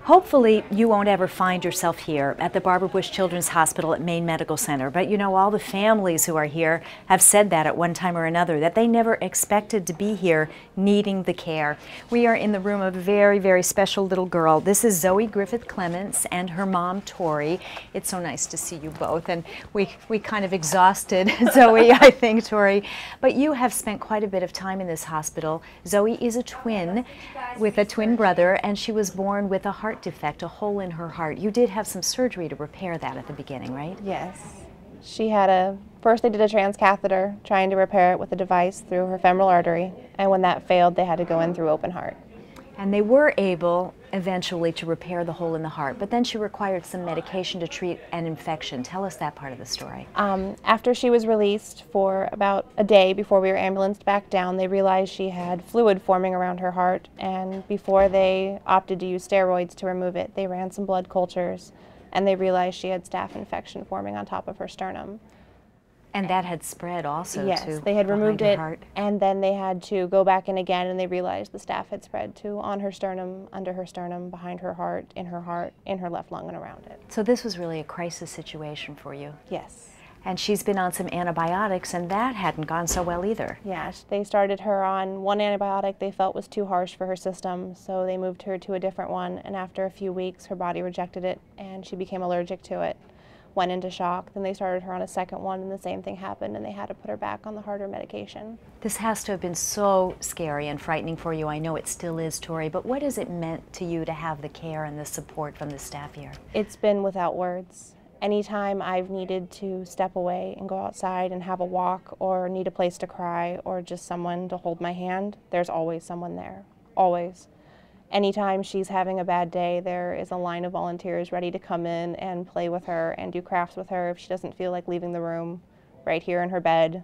Hopefully you won't ever find yourself here at the Barbara Bush Children's Hospital at Maine Medical Center, but you know, all the families who are here have said that at one time or another, that they never expected to be here needing the care. We are in the room of a very, very special little girl. This is Zoe Griffith Clements and her mom, Tory. It's so nice to see you both, and we kind of exhausted Zoe, I think, Tory. But you have spent quite a bit of time in this hospital. Zoe is a twin with a twin brother, and she was born with a heart defect, a hole in her heart. You did have some surgery to repair that at the beginning, right? Yes. She had first they did a transcatheter trying to repair it with a device through her femoral artery, and when that failed they had to go in through open heart. And they were able eventually to repair the hole in the heart, but then she required some medication to treat an infection. Tell us that part of the story. After she was released for about a day before we were ambulanced back down, they realized she had fluid forming around her heart, and before they opted to use steroids to remove it, they ran some blood cultures, and they realized she had staph infection forming on top of her sternum. And that had spread also. Yes, they had removed it, and then they had to go back in again, and they realized the staph had spread to on her sternum, under her sternum, behind her heart, in her left lung, and around it. So this was really a crisis situation for you. Yes. And she's been on some antibiotics, and that hadn't gone so well either. Yeah, they started her on one antibiotic they felt was too harsh for her system, so they moved her to a different one, and after a few weeks her body rejected it, and she became allergic to it. Went into shock. Then they started her on a second one, and the same thing happened, and they had to put her back on the harder medication. This has to have been so scary and frightening for you. I know it still is, Tory, but what has it meant to you to have the care and the support from the staff here? It's been without words. Anytime I've needed to step away and go outside and have a walk, or need a place to cry, or just someone to hold my hand, there's always someone there, always. Anytime she's having a bad day, there is a line of volunteers ready to come in and play with her and do crafts with her if she doesn't feel like leaving the room, right here in her bed.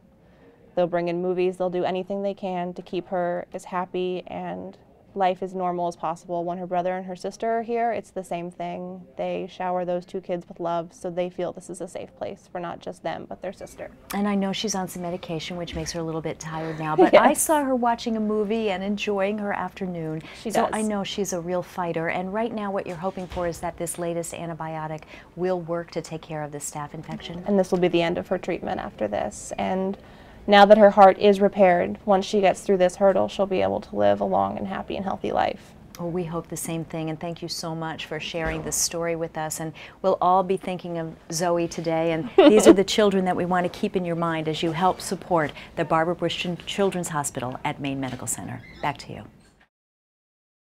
They'll bring in movies, they'll do anything they can to keep her as happy and life as normal as possible. When her brother and her sister are here, it's the same thing. They shower those two kids with love, so they feel this is a safe place for not just them, but their sister. And I know she's on some medication, which makes her a little bit tired now, but Yes. I saw her watching a movie and enjoying her afternoon. She does. So I know she's a real fighter, and right now what you're hoping for is that this latest antibiotic will work to take care of this staph infection. And this will be the end of her treatment after this. And now that her heart is repaired, once she gets through this hurdle, she'll be able to live a long and happy and healthy life. Well, we hope the same thing, and thank you so much for sharing this story with us. And we'll all be thinking of Zoe today, and these are the children that we want to keep in your mind as you help support the Barbara Bush Children's Hospital at Maine Medical Center. Back to you.